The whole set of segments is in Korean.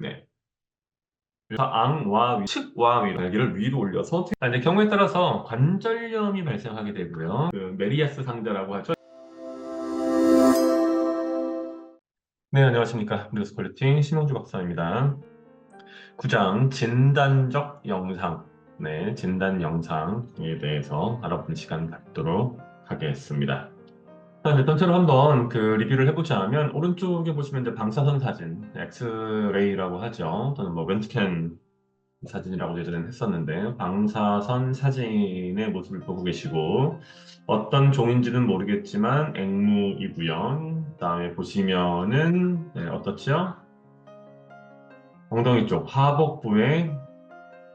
네. 그래서 앙와 측와 위 날개를 위로 올려서 이제 경우에 따라서 관절염이 발생하게 되고요. 그 메리아스 상자라고 하죠. 네, 안녕하십니까. 뉴스 퀄리티 신홍주 박사입니다. 9장 진단적 영상, 네, 진단 영상에 대해서 알아보는 시간 갖도록 하겠습니다. 자, 이제 전체로 한번 그 리뷰를 해보자면 오른쪽에 보시면 이제 방사선 사진, 엑스레이라고 하죠. 또는 뭐 렌트겐 사진이라고 예전에는 했었는데 방사선 사진의 모습을 보고 계시고 어떤 종인지는 모르겠지만 앵무이고요. 그다음에 보시면은 네, 어떻죠? 엉덩이 쪽 하복부에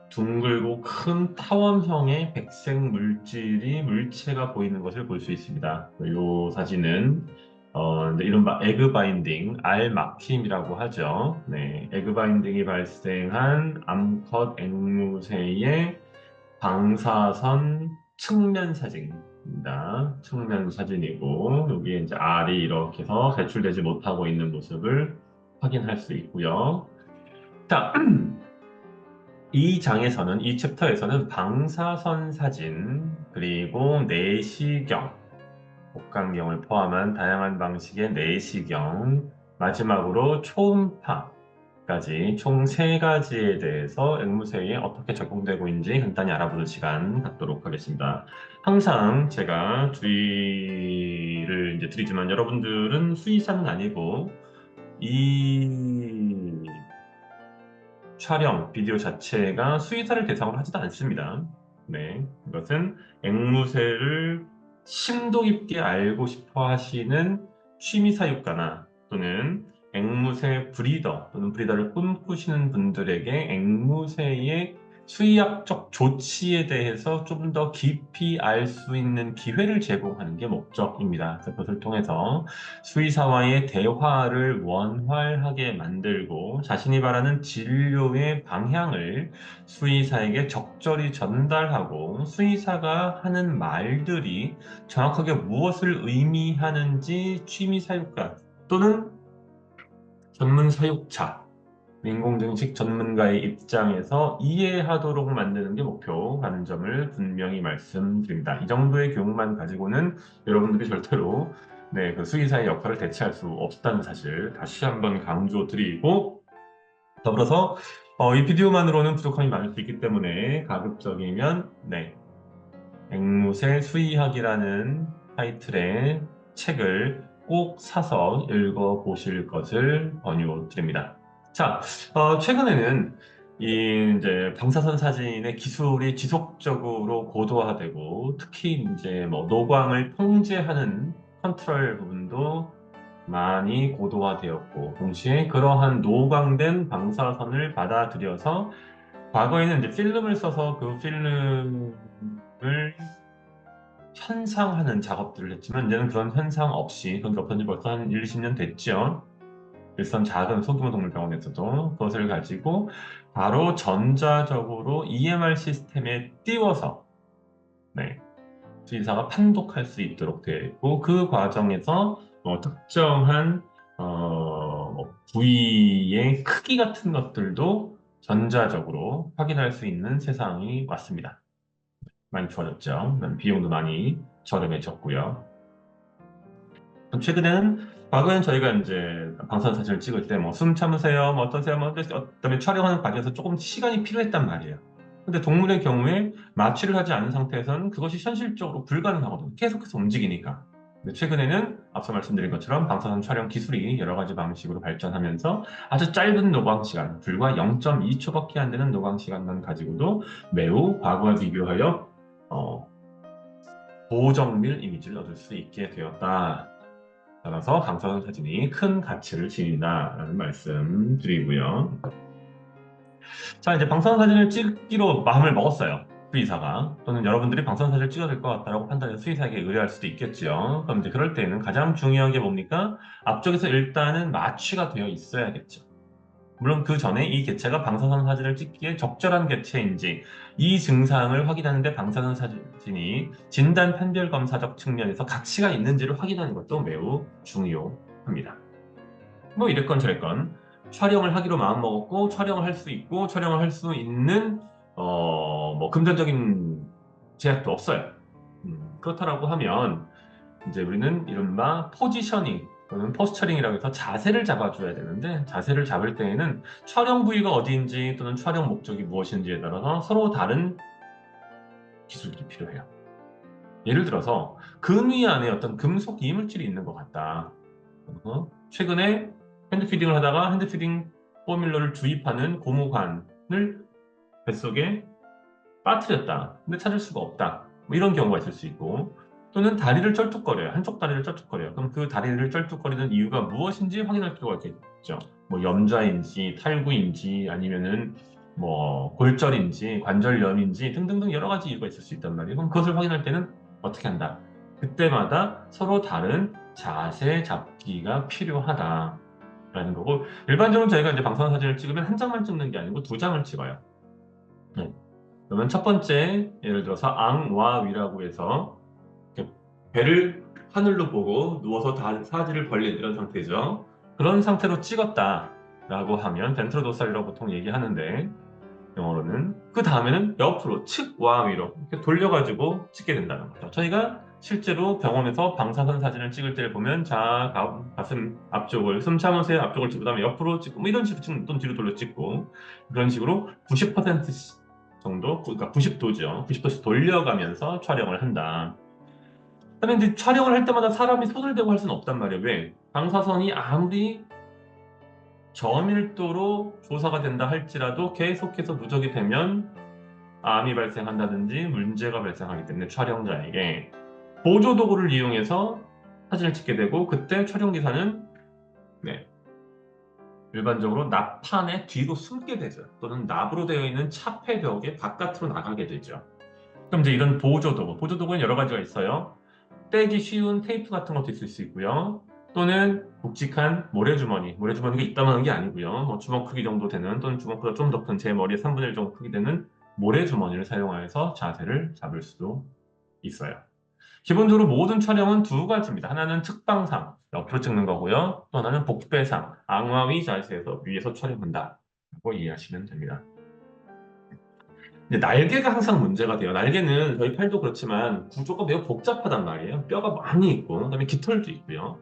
둥글고 큰 타원형의 백색 물체가 보이는 것을 볼 수 있습니다. 이 사진은 이제 이른바 에그 바인딩, 알 막힘이라고 하죠. 네, 에그 바인딩이 발생한 암컷 앵무새의 방사선 측면 사진입니다. 측면 사진이고 여기에 이제 알이 이렇게 해서 배출되지 못하고 있는 모습을 확인할 수 있고요. 자, 이 장에서는, 이 챕터에서는 방사선 사진, 그리고 내시경, 복강경을 포함한 다양한 방식의 내시경, 마지막으로 초음파까지 총 3가지에 대해서 앵무새에 어떻게 적용되고 있는지 간단히 알아보는 시간 갖도록 하겠습니다. 항상 제가 주의를 이제 드리지만 여러분들은 수의사는 아니고 이 촬영, 비디오 자체가 수의사를 대상으로 하지도 않습니다. 네, 이것은 앵무새를 심도 깊게 알고 싶어 하시는 취미 사육가나 또는 앵무새 브리더 또는 브리더를 꿈꾸시는 분들에게 앵무새의 수의학적 조치에 대해서 좀 더 깊이 알 수 있는 기회를 제공하는 게 목적입니다. 그것을 통해서 수의사와의 대화를 원활하게 만들고 자신이 바라는 진료의 방향을 수의사에게 적절히 전달하고 수의사가 하는 말들이 정확하게 무엇을 의미하는지 취미 사육가 또는 전문 사육자, 인공증식 전문가의 입장에서 이해하도록 만드는 게 목표라는 점을 분명히 말씀드립니다. 이 정도의 교육만 가지고는 여러분들이 절대로 네, 그 수의사의 역할을 대체할 수 없다는 사실 다시 한번 강조드리고 더불어서 이 비디오만으로는 부족함이 많을 수 있기 때문에 가급적이면 네, 앵무새 수의학이라는 타이틀의 책을 꼭 사서 읽어보실 것을 권유드립니다. 자, 최근에는 이 이제 방사선 사진의 기술이 지속적으로 고도화되고 특히 이제 뭐 노광을 통제하는 컨트롤 부분도 많이 고도화되었고 동시에 그러한 노광된 방사선을 받아들여서 과거에는 이제 필름을 써서 그 필름을 현상하는 작업들을 했지만 이제는 그런 현상 없이 그런 게 없던 지 벌써 한 1, 20년 됐죠. 일선 작은 소규모 동물병원에서도 그것을 가지고 바로 전자적으로 EMR 시스템에 띄워서 네, 수의사가 판독할 수 있도록 되어 있고 그 과정에서 특정한 부위의 크기 같은 것들도 전자적으로 확인할 수 있는 세상이 왔습니다. 많이 좋아졌죠. 비용도 많이 저렴해졌고요. 최근에는 과거엔 저희가 이제 방사선 사진을 찍을 때 뭐 숨 참으세요, 뭐 어떠세요, 뭐 그다음에 촬영하는 과정에서 조금 시간이 필요했단 말이에요. 근데 동물의 경우에 마취를 하지 않은 상태에서는 그것이 현실적으로 불가능하거든요. 계속해서 움직이니까. 근데 최근에는 앞서 말씀드린 것처럼 방사선 촬영 기술이 여러 가지 방식으로 발전하면서 아주 짧은 노광 시간, 불과 0.2초밖에 안 되는 노광 시간만 가지고도 매우 과거와 비교하여 고정밀 이미지를 얻을 수 있게 되었다. 따라서 방사선 사진이 큰 가치를 지닌다라는 말씀 드리고요. 자, 이제 방사선 사진을 찍기로 마음을 먹었어요. 수의사가. 또는 여러분들이 방사선 사진을 찍어야 될 것 같다라고 판단해서 수의사에게 의뢰할 수도 있겠죠. 그럼 이제 그럴 때는 가장 중요한 게 뭡니까? 앞쪽에서 일단은 마취가 되어 있어야겠죠. 물론 그 전에 이 개체가 방사선 사진을 찍기에 적절한 개체인지 이 증상을 확인하는데 방사선 사진이 진단 판별 검사적 측면에서 가치가 있는지를 확인하는 것도 매우 중요합니다. 뭐 이랬건 저랬건 촬영을 하기로 마음먹었고 촬영을 할 수 있고 촬영을 할 수 있는 뭐 금전적인 제약도 없어요. 그렇다라고 하면 이제 우리는 이른바 포지셔닝 또는 포스처링이라고 해서 자세를 잡아줘야 되는데 자세를 잡을 때에는 촬영 부위가 어디인지 또는 촬영 목적이 무엇인지에 따라서 서로 다른 기술들이 필요해요. 예를 들어서 근 위 안에 어떤 금속 이물질이 있는 것 같다. 최근에 핸드피딩을 하다가 핸드피딩 포뮬러를 주입하는 고무관을 뱃속에 빠뜨렸다. 근데 찾을 수가 없다. 뭐 이런 경우가 있을 수 있고 또는 다리를 쩔뚝거려요. 한쪽 다리를 쩔뚝거려요. 그럼 그 다리를 쩔뚝거리는 이유가 무엇인지 확인할 필요가 있겠죠. 뭐 염좌인지 탈구인지 아니면은 뭐 골절인지 관절염인지 등등등 여러 가지 이유가 있을 수 있단 말이에요. 그럼 그것을 확인할 때는 어떻게 한다? 그때마다 서로 다른 자세 잡기가 필요하다라는 거고 일반적으로 저희가 이제 방사선 사진을 찍으면 한 장만 찍는 게 아니고 두 장을 찍어요. 네. 그러면 첫 번째 예를 들어서 앙와위라고 해서 이렇게 배를 하늘로 보고 누워서 사지를 벌린 이런 상태죠. 그런 상태로 찍었다라고 하면 벤트로도살이라고 보통 얘기하는데 영어로는 그 다음에는 옆으로 측와 위로 이렇게 돌려가지고 찍게 된다는 거죠. 저희가 실제로 병원에서 방사선 사진을 찍을 때를 보면 자 가슴 앞쪽을 숨 참으세요 앞쪽을 찍고 그다음에 옆으로 찍고 뭐 이런 식으로 찍는 또 뒤로 돌려 찍고 그런 식으로 90% 정도 그러니까 90도죠. 90도씩 돌려가면서 촬영을 한다. 그다음에 이제 촬영을 할 때마다 사람이 손을 대고 할 수는 없단 말이에요. 왜? 방사선이 아무리 저밀도로 조사가 된다 할지라도 계속해서 누적이 되면 암이 발생한다든지 문제가 발생하기 때문에 촬영자에게 보조 도구를 이용해서 사진을 찍게 되고 그때 촬영기사는 네, 일반적으로 납판의 뒤로 숨게 되죠. 또는 납으로 되어 있는 차폐벽의 바깥으로 나가게 되죠. 그럼 이제 이런 보조 도구, 보조 도구는 여러 가지가 있어요. 떼기 쉬운 테이프 같은 것도 있을 수 있고요. 또는 굵직한 모래주머니가 있다만 하는 게 아니고요. 뭐 주먹 크기 정도 되는 또는 주먹보다 좀 더 큰 제 머리의 3분의 1 정도 크기 되는 모래주머니를 사용하여서 자세를 잡을 수도 있어요. 기본적으로 모든 촬영은 두 가지입니다. 하나는 측방상, 옆으로 찍는 거고요. 또 하나는 복배상, 앙와위 자세에서 위에서 촬영한다. 라고 이해하시면 됩니다. 이제 날개가 항상 문제가 돼요. 날개는 저희 팔도 그렇지만 구조가 매우 복잡하단 말이에요. 뼈가 많이 있고, 그다음에 깃털도 있고요.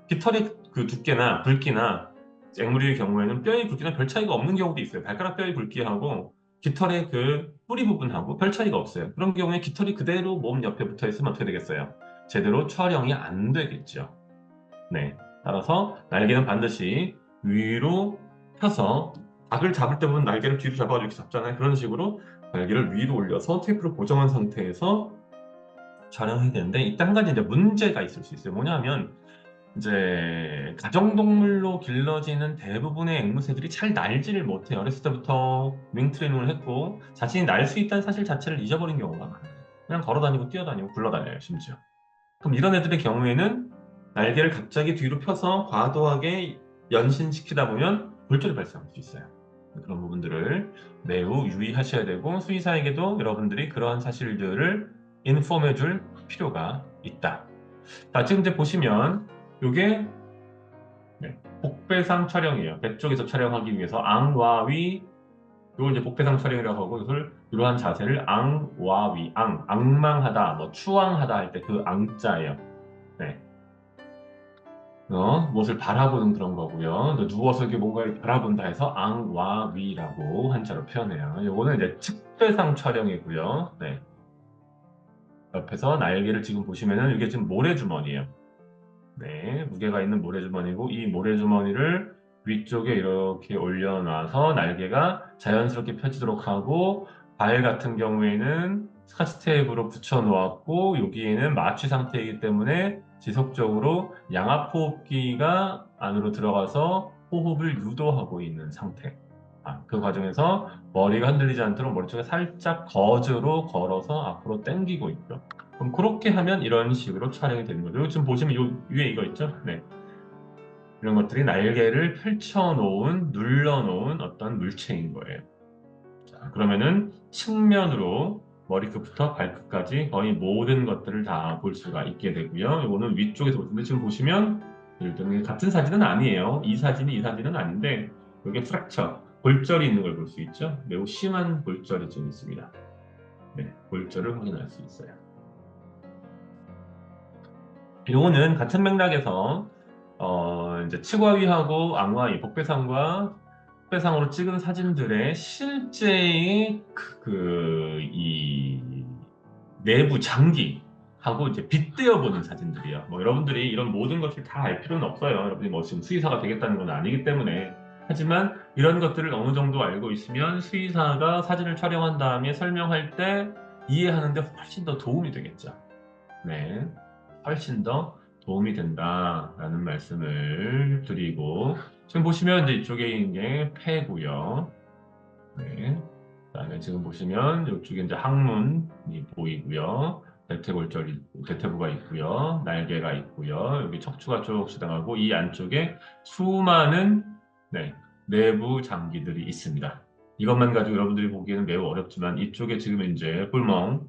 깃털의 그 두께나 굵기나 앵무리의 경우에는 뼈의 굵기나 별 차이가 없는 경우도 있어요. 발가락 뼈의 굵기하고 깃털의 그 뿌리 부분하고 별 차이가 없어요. 그런 경우에 깃털이 그대로 몸 옆에 붙어 있으면 어떻게 되겠어요? 제대로 촬영이 안 되겠죠. 네. 따라서 날개는 반드시 위로 펴서 닭을 잡을 때 보면 날개를 뒤로 잡아가지고 이렇게 잡잖아요. 그런 식으로 날개를 위로 올려서 테이프로 고정한 상태에서 촬영해야 되는데 이때 한 가지 이제 문제가 있을 수 있어요. 뭐냐면 이제 가정동물로 길러지는 대부분의 앵무새들이 잘 날지를 못해요. 어렸을 때부터 윙트레이닝을 했고 자신이 날 수 있다는 사실 자체를 잊어버린 경우가 많아요. 그냥 걸어다니고 뛰어다니고 굴러다녀요, 심지어. 그럼 이런 애들의 경우에는 날개를 갑자기 뒤로 펴서 과도하게 연신시키다 보면 골절이 발생할 수 있어요. 그런 부분들을 매우 유의하셔야 되고 수의사에게도 여러분들이 그러한 사실들을 인포메 줄 필요가 있다. 자, 지금 이제 보시면 이게 복배상 촬영이에요. 배 쪽에서 촬영하기 위해서 앙와위 이걸 이제 복배상 촬영이라고 하고 이걸 이러한 자세를 앙와위 앙망하다 뭐 추앙하다 할 때 그 앙자예요. 네. 무엇을 바라보는 그런 거고요. 누워서 이렇게 뭔가 이렇게 바라본다 해서 앙와위라고 한자로 표현해요. 이거는 이제 측배상 촬영이고요. 네. 옆에서 날개를 지금 보시면은 이게 지금 모래주머니예요. 네, 무게가 있는 모래주머니고 이 모래주머니를 위쪽에 이렇게 올려놔서 날개가 자연스럽게 펴지도록 하고 발 같은 경우에는 스카치 테이프로 붙여 놓았고 여기에는 마취 상태이기 때문에 지속적으로 양압호흡기가 안으로 들어가서 호흡을 유도하고 있는 상태. 그 과정에서 머리가 흔들리지 않도록 머리 쪽에 살짝 거즈로 걸어서 앞으로 당기고 있죠. 그럼 그렇게 하면 이런 식으로 촬영이 되는 거죠. 지금 보시면 요 위에 이거 있죠? 네. 이런 것들이 날개를 펼쳐놓은, 눌러놓은 어떤 물체인 거예요. 자, 그러면은 측면으로 머리끝부터 발끝까지 거의 모든 것들을 다 볼 수가 있게 되고요. 이거는 위쪽에서 보시는데 지금 보시면 예를 들면 같은 사진은 아니에요. 이 사진은 아닌데 여기 프랙처, 골절이 있는 걸 볼 수 있죠. 매우 심한 골절이 좀 있습니다. 네, 골절을 확인할 수 있어요. 요거는 같은 맥락에서 이제 치과위하고 악마위, 복배상과 복배상으로 찍은 사진들의 실제의 이 내부 장기하고 이제 빗대어 보는 사진들이요. 뭐 여러분들이 이런 모든 것을 다 알 필요는 없어요. 여러분이 뭐 지금 수의사가 되겠다는 건 아니기 때문에. 하지만 이런 것들을 어느 정도 알고 있으면 수의사가 사진을 촬영한 다음에 설명할 때 이해하는데 훨씬 더 도움이 되겠죠. 네. 훨씬 더 도움이 된다라는 말씀을 드리고, 지금 보시면 이제 이쪽에 있는 게 폐고요. 네. 그다음에 지금 보시면 이쪽에 이제 항문이 보이고요. 대퇴골절이 대퇴부가 있고요. 날개가 있고요. 여기 척추가 쭉 지나가고 이 안쪽에 수많은 네, 내부 장기들이 있습니다. 이것만 가지고 여러분들이 보기에는 매우 어렵지만 이쪽에 지금 이제 꿀멍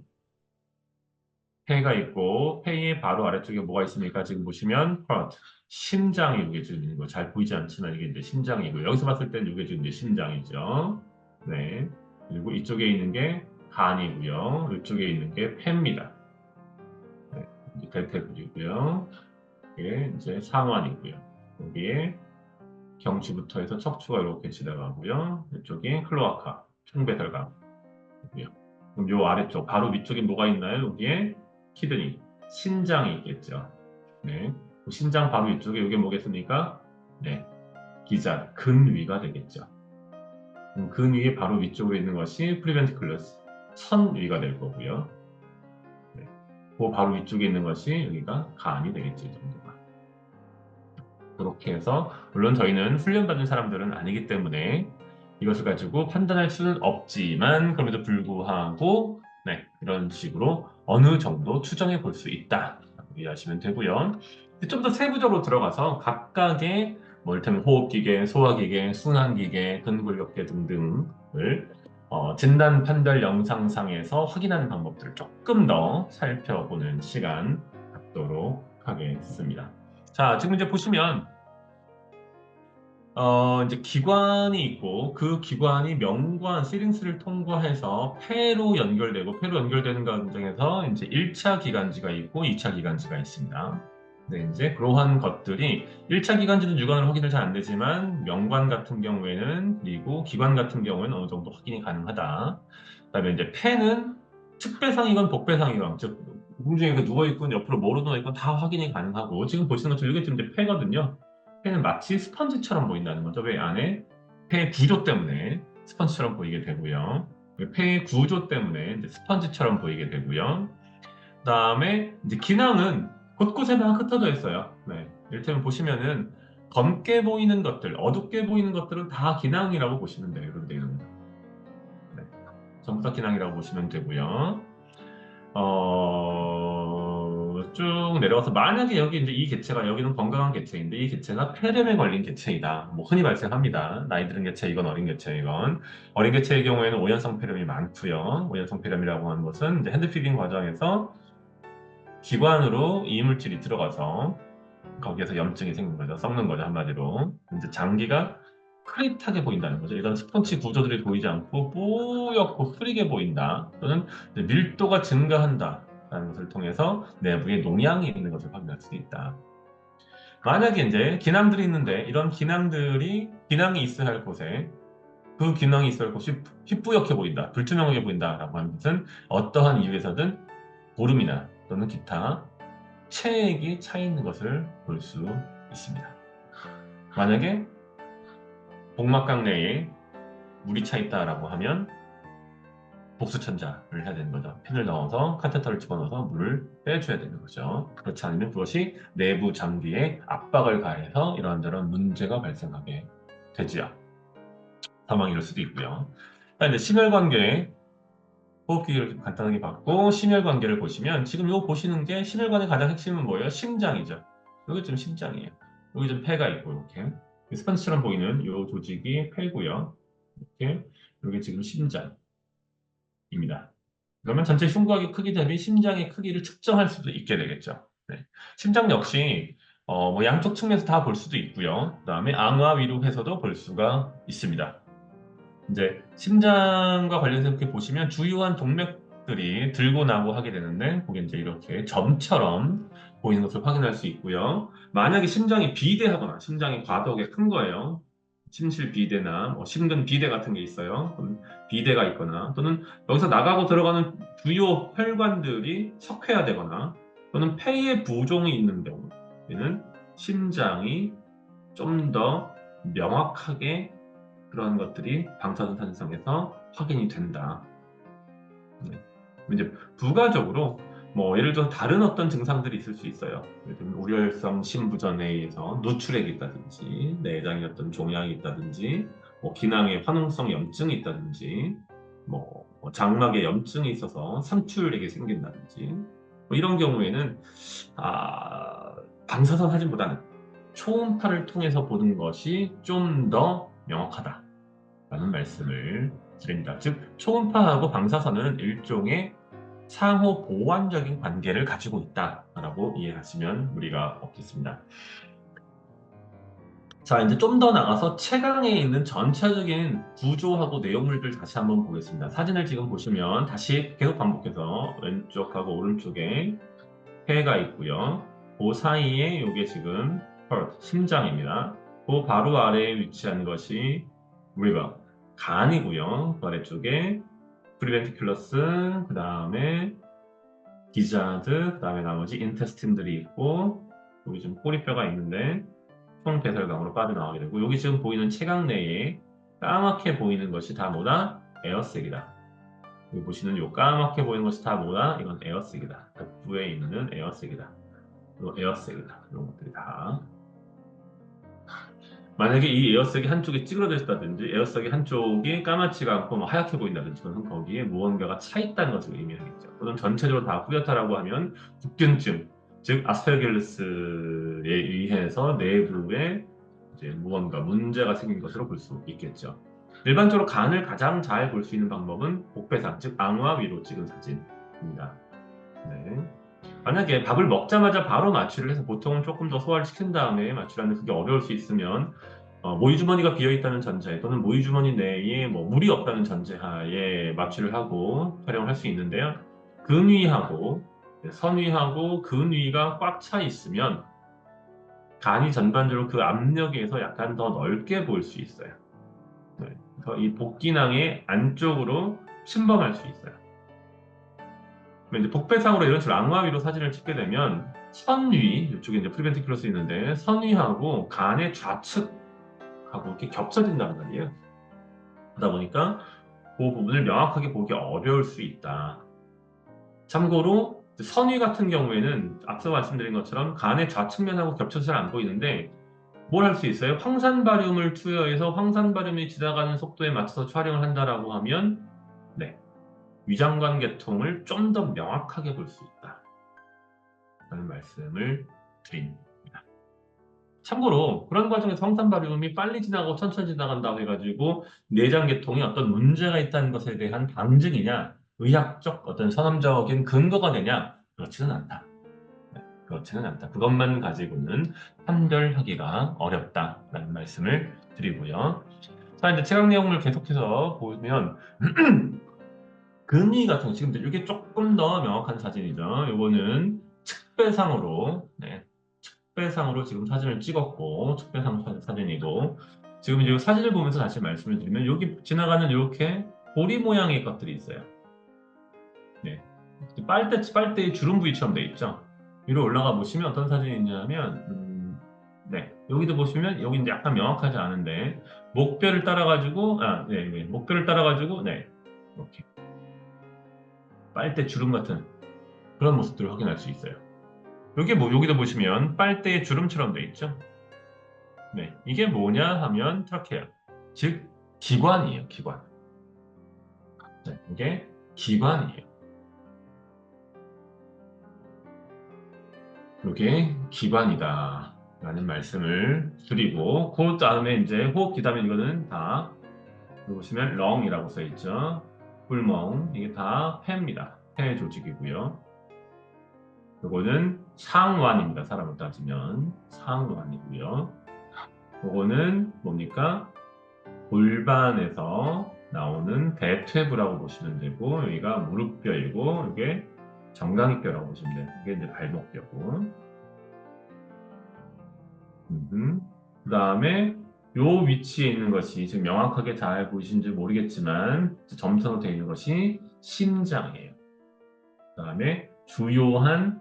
폐가 있고 폐의 바로 아래쪽에 뭐가 있습니까? 지금 보시면 heart, 심장이 이게 지금 있는 거 잘 보이지 않지만 이게 이제 심장이고 여기서 봤을 땐 이게 지금 이제 심장이죠. 네. 그리고 이쪽에 있는 게 간이고요. 이쪽에 있는 게 폐입니다. 네. 이제 대퇴부이고요. 이게 이제 상완이고요. 여기에 경추부터 해서 척추가 이렇게 지나가고요. 이쪽에 클로아카, 흉배혈관. 그럼 요 아래쪽 바로 위쪽에 뭐가 있나요? 여기에 키드니, 신장이 있겠죠. 네. 그 신장 바로 위쪽에 이게 뭐겠습니까? 네. 기자, 근위가 되겠죠. 근위의 바로 위쪽으로 있는 것이 프리벤티클러스, 선위가 될 거고요. 네. 그 바로 위쪽에 있는 것이 여기가 간이 되겠죠. 이 정도가. 그렇게 해서 물론 저희는 훈련받은 사람들은 아니기 때문에 이것을 가지고 판단할 수는 없지만 그럼에도 불구하고 네, 이런 식으로 어느 정도 추정해 볼 수 있다. 이해하시면 되고요. 좀 더 세부적으로 들어가서 각각의 뭐 이를테면 호흡기계, 소화기계, 순환기계, 근골격계 등등을 진단 판별 영상상에서 확인하는 방법들을 조금 더 살펴보는 시간 갖도록 하겠습니다. 자, 지금 이제 보시면 이제 기관이 있고 그 기관이 명관 시링스를 통과해서 폐로 연결되는 과정에서 이제 1차 기관지가 있고 2차 기관지가 있습니다. 네, 이제 그러한 것들이 1차 기관지는 육안으로 확인을 잘 안 되지만 명관 같은 경우에는 그리고 기관 같은 경우에는 어느 정도 확인이 가능하다. 그다음에 이제 폐는 측배상이건 복배상이건 즉 궁중에 누워있건 옆으로 뭐로 누워있건 다 확인이 가능하고 지금 보시는 것처럼 이게 지금 이제 폐거든요. 폐는 마치 스펀지처럼 보인다는 거죠. 왜 안에 폐의 구조 때문에 스펀지처럼 보이게 되고요. 폐의 구조 때문에 이제 스펀지처럼 보이게 되고요. 그다음에 이제 기낭은 곳곳에 다 흩어져 있어요. 네. 이를테면 보시면은 검게 보이는 것들, 어둡게 보이는 것들은 다 기낭이라고 보시면 돼요. 이런 데는. 네. 전부 다 기낭이라고 보시면 되고요. 쭉 내려와서 만약에 여기 이제 이 개체가 여기는 건강한 개체인데 이 개체가 폐렴에 걸린 개체이다. 뭐 흔히 발생합니다. 나이 드는 개체 이건 어린 개체 이건 어린 개체의 경우에는 오연성 폐렴이 많고요. 오연성 폐렴이라고 하는 것은 이제 핸드피딩 과정에서 기관으로 이물질이 들어가서 거기에서 염증이 생긴 거죠. 썩는 거죠 한마디로. 이제 장기가 흐릿하게 보인다는 거죠. 이런 스펀지 구조들이 보이지 않고 뽀얗고 흐리게 보인다. 또는 밀도가 증가한다라는 것을 통해서 내부에 농양이 있는 것을 확인할 수 있다. 만약에 이제 기낭들이 있는데 이런 기낭이 있어야 할 곳에 그 기낭이 있어야 할 곳이 희뿌옇게 보인다, 불투명하게 보인다라고 하는 것은 어떠한 이유에서든 고름이나 또는 기타 체액이 차 있는 것을 볼 수 있습니다. 만약에 복막강 내에 물이 차 있다라고 하면 복수천자를 해야 되는 거죠. 핀을 넣어서 카테터를 집어넣어서 물을 빼줘야 되는 거죠. 그렇지 않으면 그것이 내부 장기에 압박을 가해서 이런저런 문제가 발생하게 되지요. 사망이 일 수도 있고요. 이제 심혈관계 호흡기를 간단하게 봤고 심혈관계를 보시면 지금 이거 보시는 게 심혈관의 가장 핵심은 뭐예요? 심장이죠. 여기 좀 심장이에요. 여기 좀 폐가 있고 이렇게 스펀지처럼 보이는 이 조직이 폐고요. 이렇게 여기 지금 심장입니다. 그러면 전체 흉곽의 크기 대비 심장의 크기를 측정할 수도 있게 되겠죠. 네. 심장 역시 뭐 양쪽 측면에서 다 볼 수도 있고요. 그다음에 앙화 위로 해서도 볼 수가 있습니다. 이제 심장과 관련해서 이렇게 보시면 주요한 동맥들이 들고 나고 하게 되는데 그게 이제 이렇게 점처럼 보이는 것을 확인할 수 있고요. 만약에 심장이 비대하거나 심장이 과도하게 큰 거예요. 심실 비대나 뭐 심근 비대 같은 게 있어요. 그럼 비대가 있거나 또는 여기서 나가고 들어가는 주요 혈관들이 석회화되거나 또는 폐에 부종이 있는 경우에는 심장이 좀 더 명확하게 그런 것들이 방사선상에서 확인이 된다. 네. 이제 부가적으로 뭐 예를 들어 다른 어떤 증상들이 있을 수 있어요. 예를 들면 우려혈성 심부전에 의해서 누출액이 있다든지 내장에 어떤 종양이 있다든지 뭐 기낭에 화농성 염증이 있다든지 뭐 장막에 염증이 있어서 삼출액이 생긴다든지 뭐 이런 경우에는 아, 방사선 사진보다는 초음파를 통해서 보는 것이 좀 더 명확하다. 라는 말씀을 드립니다. 즉, 초음파하고 방사선은 일종의 상호 보완적인 관계를 가지고 있다라고 이해하시면 무리가 없겠습니다. 자, 이제 좀 더 나가서 채광에 있는 전체적인 구조하고 내용물들 다시 한번 보겠습니다. 사진을 지금 보시면 다시 계속 반복해서 왼쪽하고 오른쪽에 폐가 있고요. 그 사이에 이게 지금 heart, 심장입니다. 그 바로 아래에 위치한 것이 liver, 간이고요. 그 아래쪽에 프리벤티큘러스, 그 다음에 기자드, 그 다음에 나머지 인테스틴들이 있고 여기 지금 꼬리뼈가 있는데 총배설강으로 빠져나가게 되고 여기 지금 보이는 채광 내에 까맣게 보이는 것이 다 뭐다? 에어색이다. 여기 보시는 이 까맣게 보이는 것이 다 뭐다? 이건 에어색이다. 복부에 있는 에어색이다. 이 에어색이다. 이런 것들이 다. 만약에 이 에어색이 한쪽이 찌그러져 있다든지 에어색이 한쪽이 까맣지가 않고 뭐 하얗게 보인다든지 그건 거기에 무언가가 차 있다는 것을 의미하겠죠. 또는 전체적으로 다 뿌옇다라고 하면 국균증, 즉 아스페르길러스에 의해서 내부에 이제 무언가 문제가 생긴 것으로 볼 수 있겠죠. 일반적으로 간을 가장 잘 볼 수 있는 방법은 복배상, 즉 앙화 위로 찍은 사진입니다. 네. 만약에 밥을 먹자마자 바로 마취를 해서 보통은 조금 더 소화를 시킨 다음에 마취를 하는데 그게 어려울 수 있으면 모이주머니가 비어 있다는 전제 또는 모이주머니 내에 뭐 물이 없다는 전제하에 마취를 하고 촬영을 할 수 있는데요. 근위하고 선위하고 근위가 꽉 차 있으면 간이 전반적으로 그 압력에 서 약간 더 넓게 보일 수 있어요. 네. 그래서 이 복기낭의 안쪽으로 침범할 수 있어요. 이제 복배상으로 이런 식으로 악마 위로 사진을 찍게 되면 선위, 이쪽에 이제 프리벤티큘러스 있는데 선위하고 간의 좌측하고 이렇게 겹쳐진단 말이에요. 그러다 보니까 그 부분을 명확하게 보기 어려울 수 있다. 참고로 선위 같은 경우에는 앞서 말씀드린 것처럼 간의 좌측면하고 겹쳐서 잘 안 보이는데 뭘 할 수 있어요? 황산바륨을 투여해서 황산바륨이 지나가는 속도에 맞춰서 촬영을 한다라고 하면 네, 위장관 계통을 좀 더 명확하게 볼 수 있다. 라는 말씀을 드립니다. 참고로 그런 과정에서 황산바륨이 빨리 지나가고 천천히 지나간다고 해가지고 내장 계통에 어떤 문제가 있다는 것에 대한 방증이냐, 의학적 어떤 선험적인 근거가 되냐, 그렇지는 않다. 네, 그렇지는 않다. 그것만 가지고는 판별하기가 어렵다라는 말씀을 드리고요. 자, 이제 체각 내용을 계속해서 보면 근위 같은 거 지금 이게 조금 더 명확한 사진이죠. 이거는 측배상으로 측배상으로 지금 사진을 찍었고 측배상 사진이고 지금 이제 사진을 보면서 다시 말씀을 드리면 여기 지나가는 이렇게 보리 모양의 것들이 있어요. 네, 빨대의 주름 부위처럼 돼 있죠. 위로 올라가 보시면 어떤 사진이 있냐면 네, 여기도 보시면 여기 이제 약간 명확하지 않은데 목뼈를 따라 가지고 목뼈를 따라 가지고 네, 이렇게 빨대 주름 같은 그런 모습들을 확인할 수 있어요. 여기 뭐 여기도 보시면 빨대의 주름처럼 돼 있죠. 네, 이게 뭐냐 하면 트라케아, 즉 기관이에요. 기관. 네, 이게 기관이에요. 이게 기관이다. 라는 말씀을 드리고 그 다음에 이제 호흡 기다면 이거는 다 여기 보시면 렁이라고 써 있죠. 꿀멍 이게 다 폐입니다. 폐 조직이고요. 요거는 상완입니다. 사람을 따지면 상완이고요. 요거는 뭡니까? 골반에서 나오는 대퇴부라고 보시면 되고 여기가 무릎뼈이고 이게 정강이뼈라고 보시면 돼요. 이게 이제 발목뼈고. 그 다음에 요 위치에 있는 것이 지금 명확하게 잘 보이시는지 모르겠지만 점선으로 되어 있는 것이 심장이에요. 그 다음에 주요한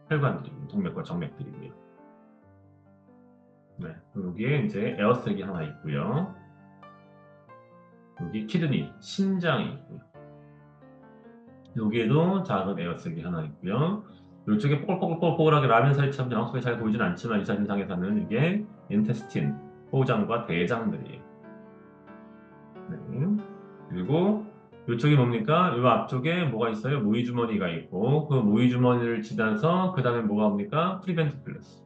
혈관들이고 동맥과 정맥들이고요. 네, 여기에 이제 에어색이 하나 있고요. 여기 키드니, 신장이 있고요. 여기에도 작은 에어색이 하나 있고요. 이쪽에 뽀글뽀글뽀글하게 라면 살처럼 정확하게 잘 보이진 않지만 이 사진상에서는 이게 인테스틴, 포장과 대장들이에요. 네. 그리고 이쪽이 뭡니까? 이 앞쪽에 뭐가 있어요? 모이주머니가 있고 그 모이주머니를 지나서 그 다음에 뭐가 옵니까? 프리벤트클러스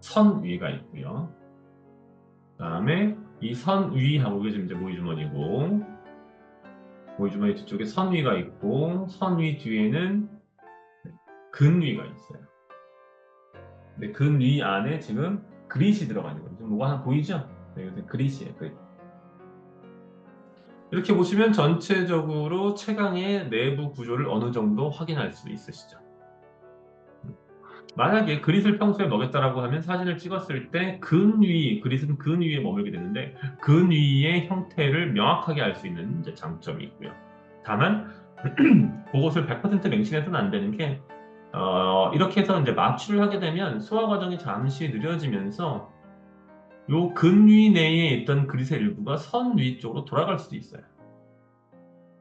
선위가 있고요. 그 다음에 이 선위하고 이게 지금 이제 모이주머니고 모이주머니 뒤쪽에 선위가 있고 선위 뒤에는 근위가 있어요. 근데 근위 안에 지금 그릿이 들어가 있는 거죠. 지금 뭐가 하나 보이죠? 네, 이것은 그릿이에요. 그릿. 이렇게 보시면 전체적으로 채강의 내부 구조를 어느 정도 확인할 수 있으시죠. 만약에 그릿을 평소에 먹였다라고 하면 사진을 찍었을 때 근위, 그릿은 근위에 머물게 되는데 근위의 형태를 명확하게 알 수 있는 이제 장점이 있고요. 다만 그것을 100% 맹신해서는 안 되는 게 이렇게 해서 이제 마취를 하게 되면 소화 과정이 잠시 느려지면서 요 근위 내에 있던 그릿의 일부가 선위 쪽으로 돌아갈 수도 있어요.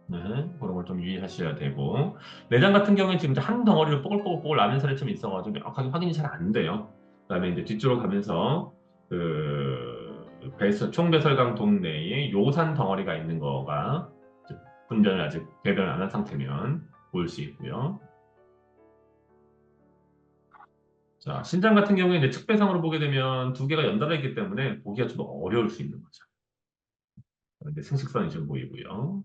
네, 그런 걸 좀 유의하셔야 되고 내장 같은 경우에 지금 한 덩어리로 뽀글뽀글 라면 사리처럼 있어가지고 명확하게 확인이 잘 안 돼요. 그다음에 이제 뒤쪽으로 가면서 총배설강 동내에 요산 덩어리가 있는 거가 분전을 아직 배변을 안 한 상태면 볼 수 있고요. 자, 신장 같은 경우에 이제 측배상으로 보게 되면 두 개가 연달아 있기 때문에 보기가 좀 어려울 수 있는 거죠. 이제 승식선이 좀 보이고요.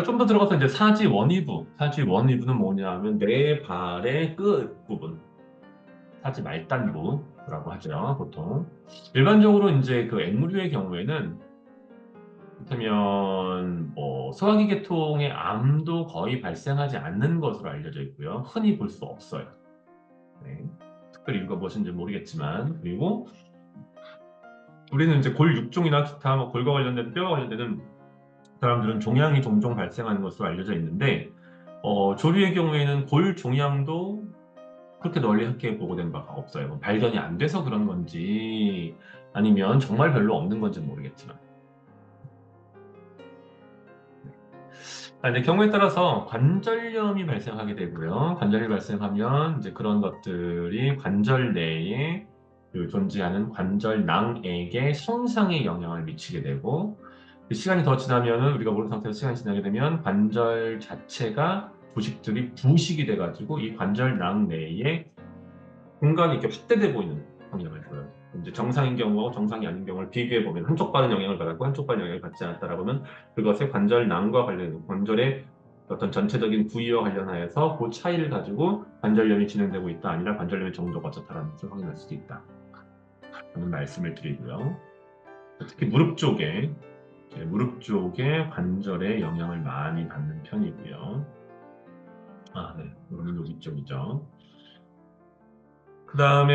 좀 더 들어가서 이제 사지 원위부. 사지 원위부는 뭐냐면 내 발의 끝 부분. 사지 말단부라고 하죠, 보통. 일반적으로 이제 그 앵무류의 경우에는 이를테면 뭐 소화기 계통의 암도 거의 발생하지 않는 것으로 알려져 있고요. 흔히 볼 수 없어요. 네. 특별히 이유가 무엇인지 모르겠지만 그리고 우리는 이제 골육종이나 기타 뭐 골과 관련된 뼈와 관련된 사람들은 종양이 종종 발생하는 것으로 알려져 있는데 조류의 경우에는 골 종양도 그렇게 널리 함께 보고된 바가 없어요. 뭐 발견이 안 돼서 그런 건지 아니면 정말 별로 없는 건지 모르겠지만. 이제 경우에 따라서 관절염이 발생하게 되고요. 관절이 발생하면 이제 그런 것들이 관절 내에 그 존재하는 관절낭에게 손상에 영향을 미치게 되고 시간이 더 지나면은 우리가 모르는 상태에서 시간이 지나게 되면 관절 자체가 조직들이 부식이 돼가지고 이 관절낭 내에 공간이 이렇게 확대돼 보이는 성향을 보여요. 이제 정상인 경우와 정상이 아닌 경우를 비교해 보면 한쪽 발은 영향을 받았고 한쪽 발은 영향을 받지 않았다라고 하면 그것의 관절낭과 관련 관절의 어떤 전체적인 부위와 관련하여서 그 차이를 가지고 관절염이 진행되고 있다 아니라 관절염의 정도가 어떻다라는 것을 확인할 수도 있다 라는 말씀을 드리고요. 특히 무릎 쪽에 관절에 영향을 많이 받는 편이고요. 아, 네. 무릎은 여기 쪽이죠. 그 다음에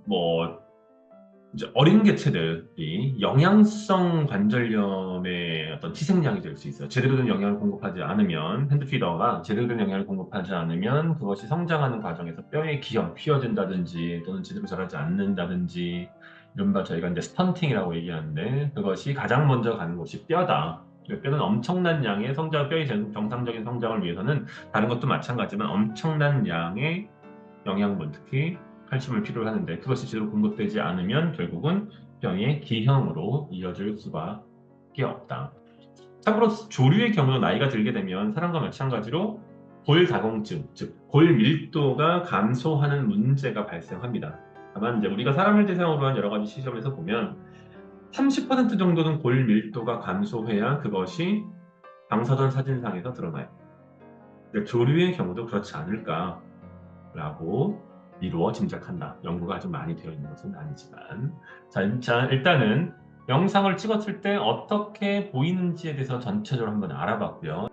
뭐 이제 어린 개체들이 영양성 관절염의 어떤 희생양이 될 수 있어요. 제대로 된 영양을 공급하지 않으면 핸드피더가 제대로 된 영양을 공급하지 않으면 그것이 성장하는 과정에서 뼈에 기형, 휘어진다든지 또는 제대로 자라지 않는다든지 이른바 저희가 이제 스턴팅이라고 얘기하는데 그것이 가장 먼저 가는 곳이 뼈다. 뼈는 엄청난 양의 뼈의 정상적인 성장을 위해서는 다른 것도 마찬가지지만 엄청난 양의 영양분, 특히 칼슘을 필요로 하는데 그것이 제대로 공급되지 않으면 결국은 병의 기형으로 이어질 수밖에 없다. 참고로 조류의 경우는 나이가 들게 되면 사람과 마찬가지로 골다공증, 즉 골밀도가 감소하는 문제가 발생합니다. 다만 이제 우리가 사람을 대상으로 한 여러 가지 시험에서 보면 30% 정도는 골밀도가 감소해야 그것이 방사선 사진상에서 드러나요. 그러니까 조류의 경우도 그렇지 않을까라고 미루어 짐작한다. 연구가 아주 많이 되어 있는 것은 아니지만. 자, 일단은 영상을 찍었을 때 어떻게 보이는지에 대해서 전체적으로 한번 알아봤고요.